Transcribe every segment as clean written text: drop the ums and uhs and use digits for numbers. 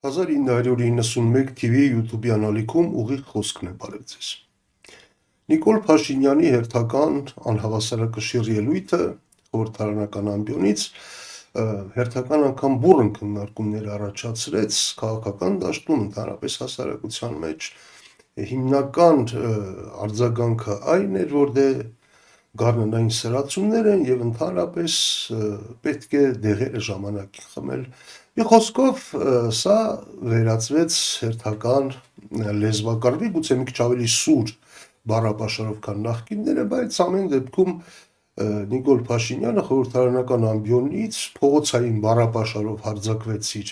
1991 TV YouTube անալիքում ուղիղ խոսքն է բարև ձեզ։ Նիկոլ Փաշինյանի հերթական անհավասարակշիռ ելույթը խորհրդարանական ամբիոնից հերթական անգամ բուռն քննարկումներ առաջացրեց քաղաքական դաշտում, ընդհանրապես հասարակության մեջ հիմնական արձագանքը այն էր, որ գարնանային սրացումներ են եւ ընդհանրապես պետք է դեղերը ժամանակին խմել։ Մի խոսքով սա վերածվեց հերթական լեզվակարգի, գուցե մի քիչ ավելի սուր բառապաշարով քան նախկինները, բայց ամեն դեպքում Նիկոլ Փաշինյանը խորհրդարանական ամբիոնից փողոցային բառապաշարով հարձակվեց իր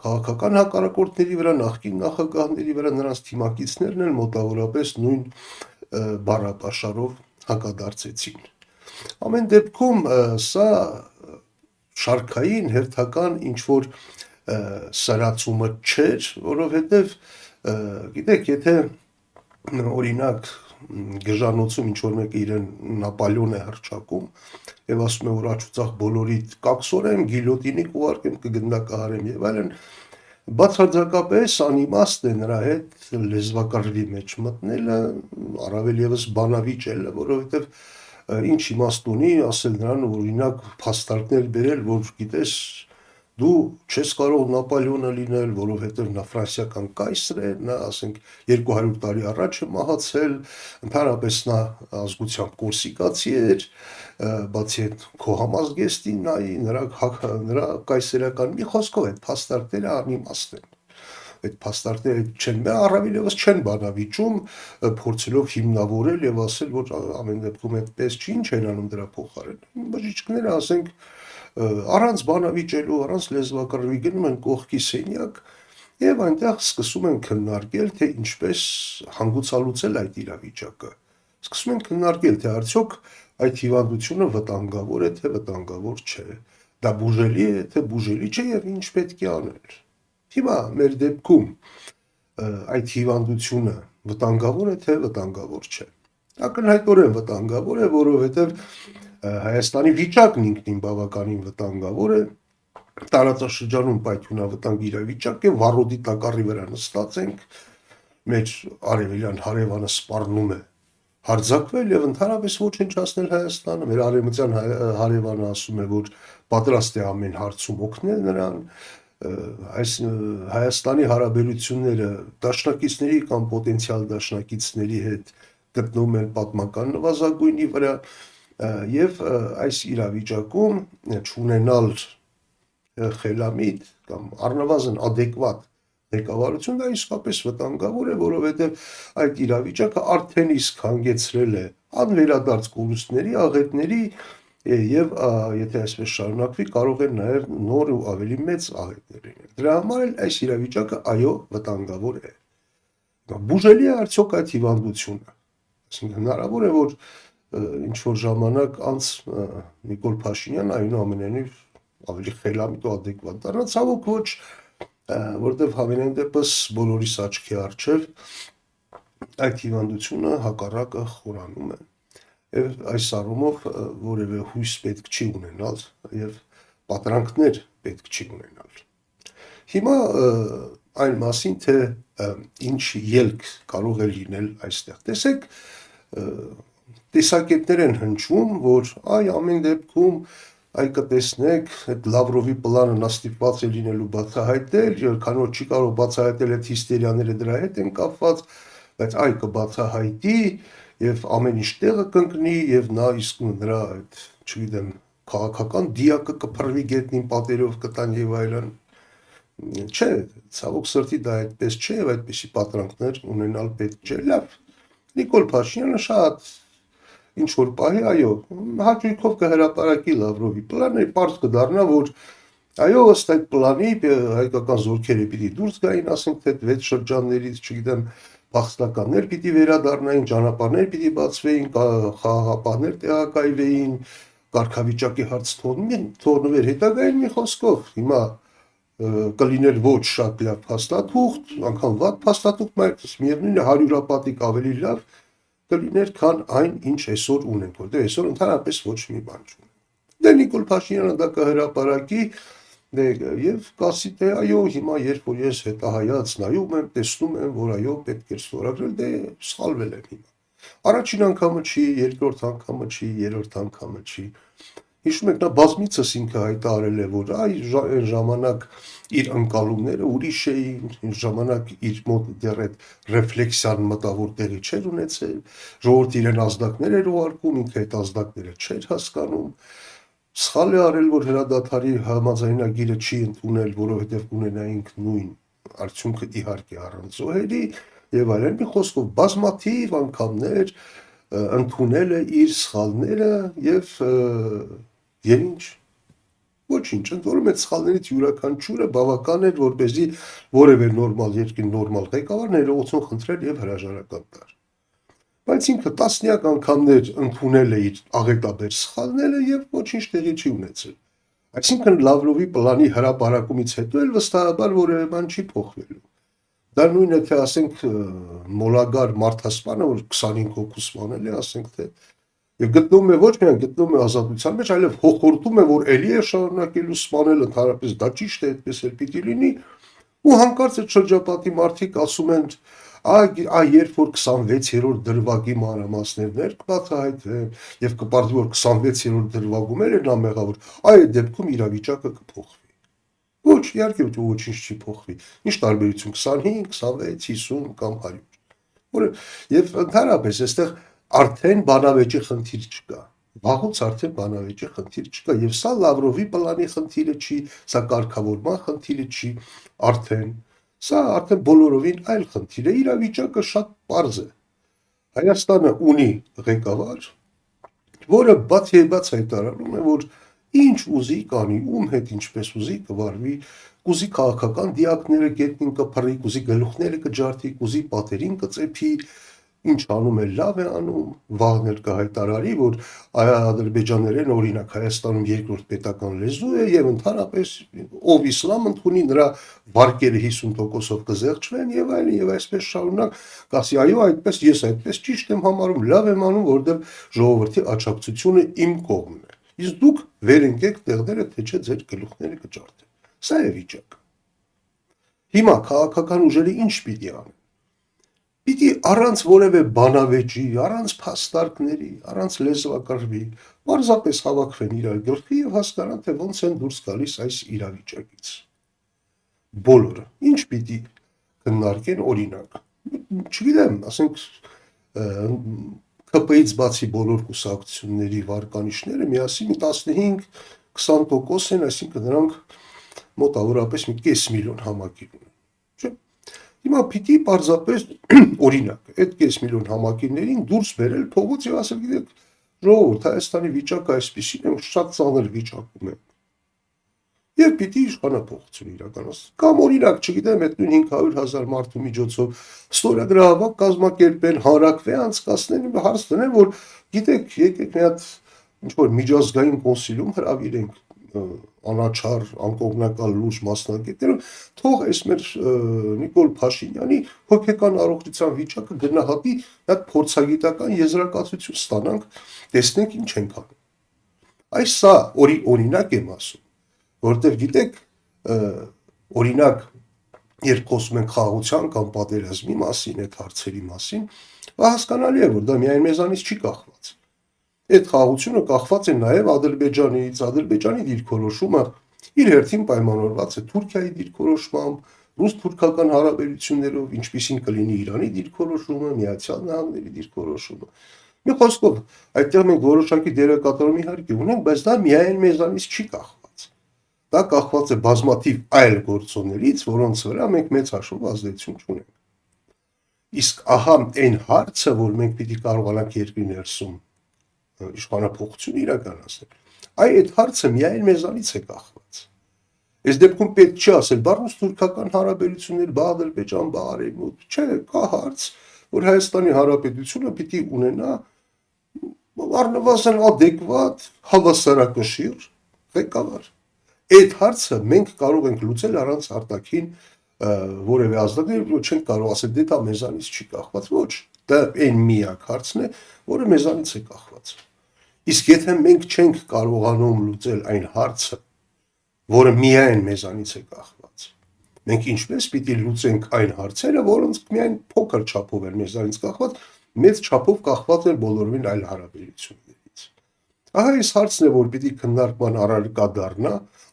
քաղաքական հակառակորդների վրա, նախկին նախագահների վրա, նրանց թիմակիցներն էլ մոտավորապես նույն բառապաշարով հակադարձեցին։ Ամեն դեպքում սա շարքային հերթական ինչ-որ սրացումը չէր, որովհետև գիտեք, եթե օրինակ գժանոցում ինչ-որ մեկը իրեն Նապոլեոն է հռչակում եւ ասում է, որ աչուծախ բոլորիդ կաքսորեմ, գիլյոտինի կուղարկեմ, կգնդակահարեմ եւ այլն, բացարձակապես անիմաստ է նրա հետ լեզվակարգի մեջ մտնելը, առավել եւս բանավիճ էլ, որովհետեւ ինչ իմաստ ունի ասել նրան, օրինակ փաստարկներ բերել, որ գիտես դու չես կարող Նապոլեոնը լինել, որովհետև նա ֆրանսիական կայսր է, նա ասենք 200 տարի առաջ է մահացել, ընդհանրապես նա ազգությամբ կորսիկացի էր, բացի այդ քո համազգեստին նայի, նրա կայսերական մի խոսքով այդ փաստարկները անիմաստ են։ Այդ փաստարկները չեն, առավել եւս չեն բանավիճում, փորձելով հիմնավորել եւ ասել, որ ամեն դեպքում այդպես չի, ինչ են անում դրա փոխարեն։ Բժիշկները ասենք առանց բանավիճելու, առանց լեզվակարգի գնում են կողքի սենյակ եւ այնտեղ սկսում են քննարկել, թե ինչպես հանգուցալուծել այդ իրավիճակը։ Սկսում են քննարկել, թե արդյոք այդ հիվանդությունը վտանգավոր է, թե վտանգավոր չէ։ Դա բուժելի է, թե բուժելի չէ եւ ինչ պետք է անել։ Հիմա մեր դեպքում այդ հիվանդությունը վտանգավոր է, թե վտանգավոր չէ։ Ակնհայտորեն վտանգավոր է, որովհետեւ Հայաստանի վիճակն ինքնին բավականին վտանգավոր է, տարածաշրջանում պայթյունավտանգ իրավիճակ է, վառոդի տակառի վրա նստած ենք, մեր արևելյան հարևանը սպառնում է հարձակվել եւ ընդհանրապես ոչնչացնել Հայաստանը, մեր արևմտյան հարևանը ասում է, որ պատրաստ է ամեն հարցում օգնել նրան, այս Հայաստանի հարաբերությունները դաշնակիցների կամ պոտենցիալ դաշնակիցների հետ գտնվում են պատմական նվազագույնի վրա եւ այս իրավիճակում չունենալ խելամիտ կամ առնվազն adekvat ղեկավարություն դա իսկապես վտանգավոր է, որովհետեւ այդ իրավիճակը արդեն իսկ հանգեցրել է անվերադարձ կորուստների, աղետների եւ եթե այսպես շարունակվի կարող է նաեւ նոր ու ավելի մեծ աղետներ լինել։ Դրա համար էլ այս իրավիճակը այո վտանգավոր է։ Բուժելի է արդյոք այդ հիվանդությունը։ Այսինքն հնարավոր է, որ ինչ որ ժամանակ անց Նիկոլ Փաշինյանը այնուամենայնիվ ավելի խելամիտ ու adekvat դառնա, ցավոք ոչ, որտեղ հավանեն դեպս բոլորիս աչքի առջև այդ հիվանդությունը հակառակը խորանում է եւ այս առումով որևէ հույս պետք չի ունենալ եւ պատրանքներ պետք չի ունենալ։ Հիմա այն մասին, թե ինչ ելք կարող է լինել այստեղ։ Տեսեք, տեսակետներ են հնչում, որ այ ամեն դեպքում այ կտեսնեք այդ Լավրովի պլանը նա ստիպված է լինելու բացահայտել, քանի որ չի կարող բացահայտել այդ հիստերիաները դրա հետ են կապված, բայց այ կբացահայտի եւ ամեն ինչ տեղը կընկնի եւ նա իսկ նրա այդ, չգիտեմ, քաղաքական դիակը կփռվի գետնին պատերով կտան եւ այլն։ Չէ, ցավոք սրտի դա այդպես չէ եւ այդպիսի պատրանքներ ունենալ պետք չէ։ Լավ, Նիկոլ Փաշինյանը շատ ինչ որ պահի, այո, հաճույքով կհրապարակի Լավրովի պլանը, պարզ կդառնա, որ այո, ըստ այդ պլանի հայկական զորքերը պիտի դուրս գային, ասենք թե 6 շրջաններից, չգիտեմ, փախստականներ պիտի վերադառնային, ճանապարհներ պիտի բացվեին, խաղաղապահներ տեղակայվեին, կարգավիճակի հարց թողնվեր հետագային մի խոսքով։ Հիմա կլիներ ոչ շատ լավ փաստաթուղթ, անգամ վատ փաստաթուղթ, բայց միևնույնն է 100-ապատիկ ավելի լավ կլիներ, քան այն, ինչ այսօր ունենք, որտեղ այսօր ընդհանրապես ոչ մի բան չունենք։ Դե Նիկոլ Փաշինյանը դա կհրապարակի Եվ կասի թե այո, հիմա երբ որ ես հետահայաց նայում եմ, տեսնում եմ, որ այո, պետք էր ստորագրել, սխալվել եմ հիմա։ Առաջին անգամը չի, երկրորդ անգամը չի, երրորդ անգամը չի։ Հիշում եք, նա բազմիցս ինքը հայտարարել է, որ այն ժամանակ իր ընկալումները ուրիշ էին, այն ժամանակ իր մոտ դեռ այդ ռեֆլեքսիան մտավոր տեղի չէր ունեցել, ժողովուրդը իրեն ազդակներ էր ուղարկում, ինքը այդ ազդակները չէր հասկանում, սխալ է արել, որ հրադադարի համաձայնագիրը չի ընդունել, որովհետև կունենայինք նույն արդյունքը իհարկե առանց զոհերի եւ այլն։ Մի խոսքով բազմաթիվ անգամներ ընդունել է իր սխալները եւ ինչ ոչինչ, ընդորում այդ սխալներից յուրաքանչյուրը բավական էր, որպեսզի որևէ նորմալ երկրի նորմալ ղեկավար ներողություն խնդրել եւ հրաժարական տար։ Բայց ինքը տասնյակ անգամներ ընդունել է իր աղետաբեր սխալները եւ ոչինչ տեղի չի ունեցել։ Այսինքն Լավրովի պլանի հրապարակումից հետո էլ վստահաբար որևէ բան չի փոխվելու։ Դա նույնը թե ասենք մոլագար մարդասպանը, որ 25 հոգու սպանել է, ասենք թե եւ գտնվում է ոչ միայն գտնվում է ազատության մեջ, այլև հոխորտում է, որ ելի է շարունակելու սպանել, ընդհանրապես դա ճիշտ է, այդպես էլ պիտի լինի, ու հանկարծ այդ շրջապատի մարդիկ ասում են, երբ որ 26-րդ դրվագի մանրամասներներ կբացահայտվեն եւ կպարզվի, որ 26-րդ դրվագում էր նա մեղավոր, այդ դեպքում իրավիճակը կփոխվի։ Ոչ, իհարկե ոչինչ չի փոխվի։ Ինչ տարբերություն 25, 26, 50 կամ 100։ Որը եւ ընդհանրապես այստեղ արդեն բանավեճի խնդիր չկա։ Վաղուց արդեն բանավեճի խնդիր չկա եւ սա Լավրովի պլանի խնդիրը չի, սա կարգավորման խնդիրը չի, սա արդեն բոլորովին այլ խնդիր է, իրավիճակը շատ պարզ է։ Հայաստանը ունի ղեկավար, որը բաց հայտարարում է, որ ինչ ուզի կանի, ում հետ ինչպես ուզի կվարվի, կուզի քաղաքական դիակները գետնին կփռի, կուզի գլուխները կջարդի, կուզի պատերին կծեփի, ինչ անում է լավ է անում, վաղն էլ կհայտարարի, որ ադրբեջաներեն օրինակ Հայաստանում երկրորդ պետական լեզու է եւ ընդհանրապես ով իսլամ ընդունի նրա վարկերը 50%-ով կզեղչվեն եւ այլն եւ այսպես շարունակ կասի այո այդպես ես այդպես ճիշտ եմ համարում, լավ եմ անում, որովհետեւ ժողովրդի աջակցությունը իմ կողմն է։ Իսկ դուք վեր ընկեք տեղները, թե չէ ձեր գլուխները կջարդեն։ Սա է վիճակը։ Հիմա քաղաքական ուժերը ինչ պիտի անեն։ Պիտի առանց որևէ բանավեճի, առանց փաստարկների, առանց լեզվակռվի, պարզապես հավաքվեն իրար գլխի եւ հասկանան, թե ոնց են դուրս գալիս այս իրավիճակից։ Բոլորը ինչ պիտի քննարկեն օրինակ։ Չգիտեմ, ասենք ԿՊ-ից բացի բոլոր կուսակցությունների վարկանիշները միասին 15-20% են, այսինքն նրանք մոտավորապես մի կես միլիոն համակիր ունեն։ Հիմա պիտի պարզապես օրինակ այդ կես միլիոն համակիրներին դուրս բերել փողոց եւ ասել գիտեք ժողովուրդ Հայաստանի վիճակը այսպեսին է, շատ ծանր վիճակում է։ Եվ պիտի իշխանապողություն իրականացնել։ Կամ օրինակ, չգիտեմ, այդ նույն 500,000 մարդու միջոցով ստորագրահավաք կազմակերպեն, հանրակրվե անցկացնեն, հարց դնեն, որ գիտեք, եկեք մի հատ ինչ որ միջազգային կոնսիլիում հրավիրենք անաչառ, անկողմնակալ լուրջ մասնագետները, թող այս մեր Նիկոլ Փաշինյանի հոգեկան առողջության վիճակը գնահատի, այդ փորձագիտական եզրակացություն ստանանք, տեսնենք ինչ ենք անում։ Այս սա օրինակ եմ ասում, որովհետև գիտեք, օրինակ, երբ խոսում ենք խաղաղության կամ պատերազմի մասին, այդ հարցերի մասին, հասկանալի է, որ դա միայն մեզանից չի կախված։ Այդ խաղաղությունը կախված է նաև Ադրբեջանից, Ադրբեջանի դիրքորոշումը իր հերթին պայմանավորված է Թուրքիայի դիրքորոշմամբ, ռուս-թուրքական հարաբերություններով, ինչպիսին կլինի Իրանի դիրքորոշումը, Միացյալ Նահանգների դիրքորոշումը։ Մի խոսքով, այդտեղ մենք որոշակի դերակատարում իհարկե ունենք, բայց դա միայն մեզանից չի կախված։ Դա կախված է բազմաթիվ այլ գործոններից, որոնց վրա մենք մեծ հաշվով ազդեցություն չունենք։ Իսկ ահա այն հարցը, որ մենք պիտի կարողանանք երկրի ներսում իշխանապողություն իրականացնել, այդ հարցը միայն մեզանից է կախված։ Այս դեպքում պետք չի ասել ռուս-թուրքական հարաբերություններ, Ադրբեջան, Արևմուտք, չէ, կա հարց, որ Հայաստանի Հանրապետությունը պիտի ունենա առնվազն adekvat հավասարակշիռ ղեկավար։ Այդ հարցը մենք կարող ենք լուծել առանց արտաքին որևէ ազդակներ, չենք կարող ասել դե դա մեզանից չի կախված, ոչ, դա այն միակ հարցն է, որը մեզանից է կախված։ Իսկ եթե մենք չենք կարողանում լուծել այն հարցը, որը միայն մեզանից է կախված։ Մենք ինչպես պիտի լուծենք այն հարցերը, որոնց միայն փոքր չափով են մեզանից կախված, մեծ չափով կախված են բոլորովին այլ հարաբերություններից։ Ահա այս հարցն է, որ պիտի քննարկման առարկա դառնա,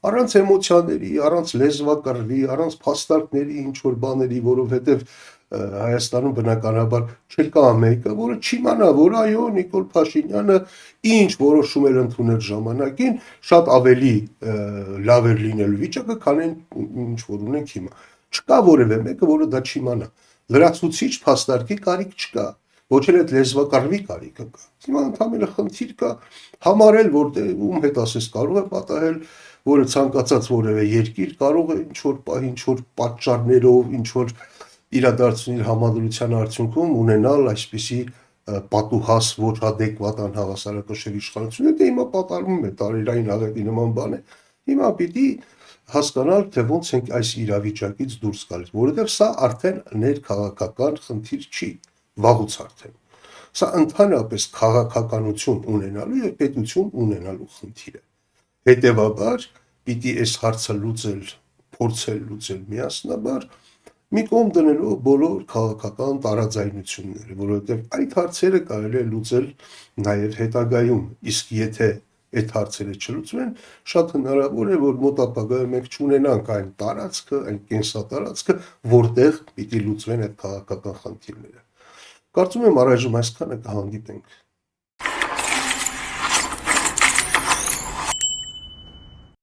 առանց էմոցիաների, առանց լեզվակռվի, առանց փաստարկների, ինչ որ բաների, որովհետև Հայաստանում բնականաբար չկա մեկը, որը չիմանա, որ այո, Նիկոլ Փաշինյանը ինչ որոշում էր ընդունել ժամանակին, շատ ավելի լավ էր լինելու վիճակը, քան ինչ որ ունենք հիմա։ Չկա որևէ մեկը, որը դա չիմանա։ Լրացուցիչ փաստարկի կարիք չկա, ոչ էլ այդ լեզվակռվի կարիքը կա։ Հիմա ընդհանրապես խնդիր կա համարել, որ ում հետ ասես կարող է պատահել, որը ցանկացած որևէ երկիր կարող է ինչ որ պահ, ինչ որ պատճառներով, ինչ որ իրադարձությունների համադրության արդյունքում ունենալ այսպիսի պատուհաս ոչ adekvat անհավասարակշիռ իշխանություն, դա հիմա պատահում է տարերային աղետի նման բան է։ Հիմա պիտի հասկանալ, թե ոնց ենք այս իրավիճակից դուրս գալիս, որովհետև սա արդեն ներքաղաքական խնդիր չի, վաղուց արդեն։ Սա ընդհանրապես քաղաքականություն ունենալու եւ պետություն ունենալու խնդիր է։ Հետևաբար պիտի այս հարցը լուծել, փորձել լուծել միասնաբար, մի կողմ դնելով բոլոր քաղաքական տարաձայնությունները, որովհետև այդ հարցերը կարելի է լուծել նաև հետագայում, իսկ եթե այդ հարցերը չլուծվեն, շատ հնարավոր է, որ մոտ ապագայում մենք չունենանք այն տարածքը, այն կենսատարածքը, որտեղ պիտի լուծվեն այդ քաղաքական խնդիրները։ Կարծում եմ առայժմ այսքանը կհանդիպենք